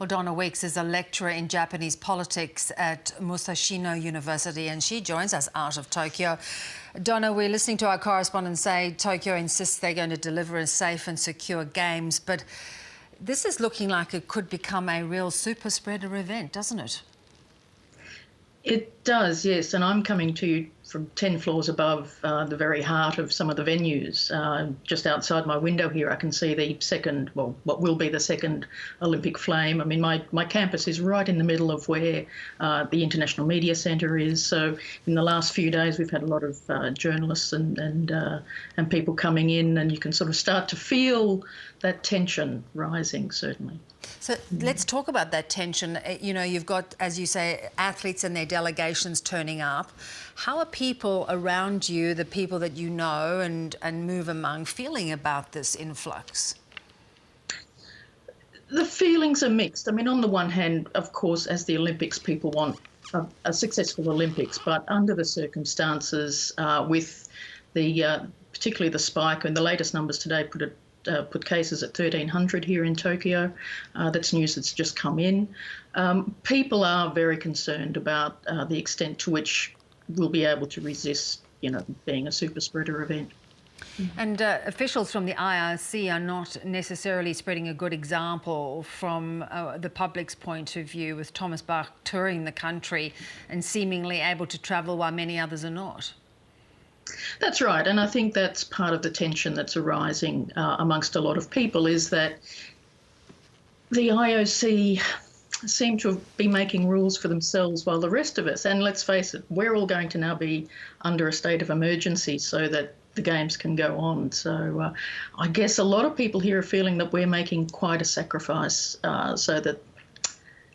Well, Donna Weeks is a lecturer in Japanese politics at Musashino University, and she joins us out of Tokyo. Donna, we're listening to our correspondent say Tokyo insists they're going to deliver a safe and secure games, but this is looking like it could become a real super spreader event, doesn't it? It does, yes, and I'm coming to you from 10 floors above the very heart of some of the venues. Just outside my window here, I can see the second, well, what will be the second Olympic flame. I mean, my campus is right in the middle of where the International Media Centre is. So in the last few days, we've had a lot of journalists and people coming in, and you can sort of start to feel that tension rising, certainly. So let's talk about that tension. You know, you've got, as you say, athletes and their delegations turning up. How are people around you, the people that you know and move among, feeling about this influx? The feelings are mixed. I mean, on the one hand, of course, as the Olympics, people want a successful Olympics, but under the circumstances, with the particularly the spike, and the latest numbers today put cases at 1,300 here in Tokyo. That's news that's just come in. People are very concerned about the extent to which we'll be able to resist, you know, being a super spreader event. And officials from the IOC are not necessarily spreading a good example from the public's point of view, with Thomas Bach touring the country and seemingly able to travel while many others are not. That's right, and I think that's part of the tension that's arising amongst a lot of people, is that the IOC seem to be making rules for themselves while the rest of us, and let's face it, we're all going to now be under a state of emergency so that the games can go on. So I guess a lot of people here are feeling that we're making quite a sacrifice so that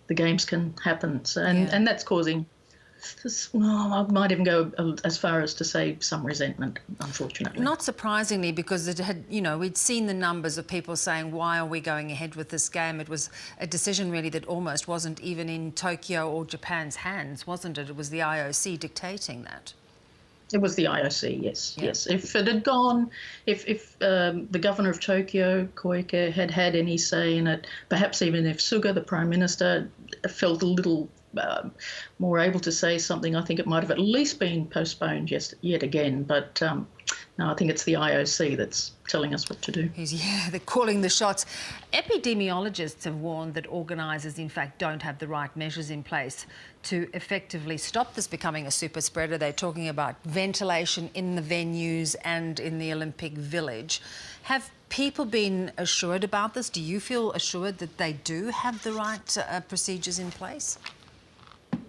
the games can happen. So, and that's causing, well, I might even go as far as to say some resentment, unfortunately. Not surprisingly, because it had, you know, we'd seen the numbers of people saying, why are we going ahead with this game? It was a decision really that almost wasn't even in Tokyo or Japan's hands, wasn't it? It was the IOC dictating that. It was the IOC, yes, yes. If it had gone, if the governor of Tokyo, Koike, had had any say in it, perhaps even if Suga, the Prime Minister, felt a little more able to say something, I think it might have at least been postponed yet again. But no, I think it's the IOC that's telling us what to do. Yeah, they're calling the shots. Epidemiologists have warned that organisers, in fact, don't have the right measures in place to effectively stop this becoming a super spreader. They're talking about ventilation in the venues and in the Olympic Village. Have people been assured about this? Do you feel assured that they do have the right procedures in place?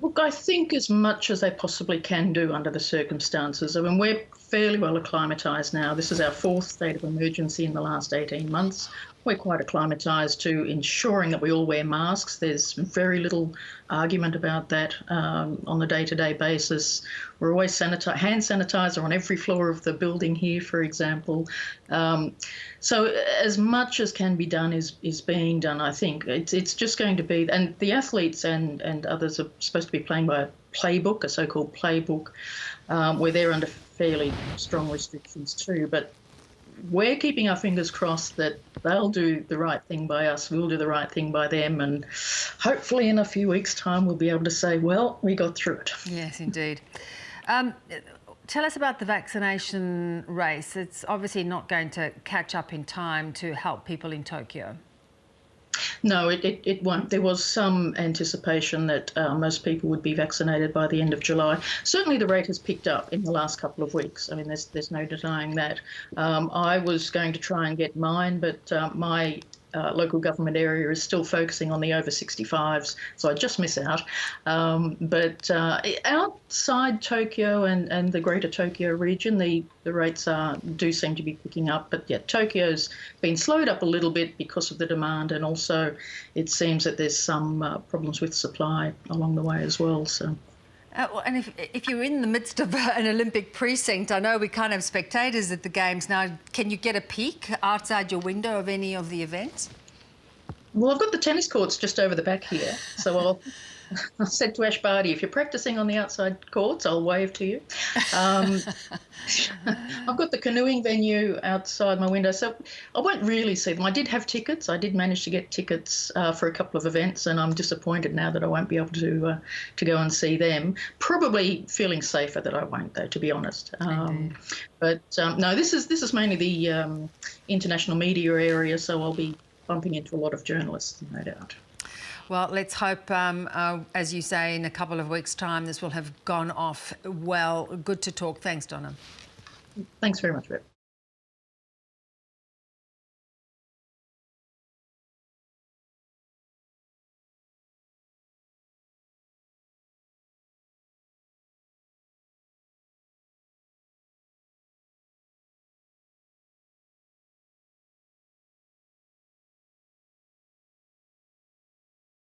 Look, I think as much as they possibly can do under the circumstances. I mean, we're fairly well acclimatised now. This is our fourth state of emergency in the last 18 months. We're quite acclimatised to ensuring that we all wear masks. There's very little argument about that on a day-to-day basis. We're always hand sanitizer on every floor of the building here, for example. So as much as can be done is being done, I think. It's just going to be, and the athletes and others are supposed to be playing by a playbook, a so-called playbook, where they're under fairly strong restrictions too. But we're keeping our fingers crossed that they'll do the right thing by us, we'll do the right thing by them, and hopefully in a few weeks' time we'll be able to say, well, we got through it. Yes, indeed. Tell us about the vaccination race. It's obviously not going to catch up in time to help people in Tokyo. No, it won't. There was some anticipation that most people would be vaccinated by the end of July. Certainly the rate has picked up in the last couple of weeks. I mean, there's no denying that. I was going to try and get mine, but my local government area is still focusing on the over 65s, so I just miss out. But outside Tokyo and the greater Tokyo region, the rates do seem to be picking up. But yeah, Tokyo's been slowed up a little bit because of the demand, and also it seems that there's some problems with supply along the way as well. So. And if you're in the midst of an Olympic precinct, I know we can't have spectators at the Games now. Can you get a peek outside your window of any of the events? Well, I've got the tennis courts just over the back here, so I said to Ash Barty, if you're practising on the outside courts, I'll wave to you. I've got the canoeing venue outside my window, so I won't really see them. I did have tickets. I did manage to get tickets for a couple of events, and I'm disappointed now that I won't be able to go and see them. Probably feeling safer that I won't, though, to be honest. But no, this is mainly the international media area, so I'll be bumping into a lot of journalists, no doubt. Well, let's hope, as you say, in a couple of weeks' time, this will have gone off well. Good to talk. Thanks, Donna. Thanks very much, Rep.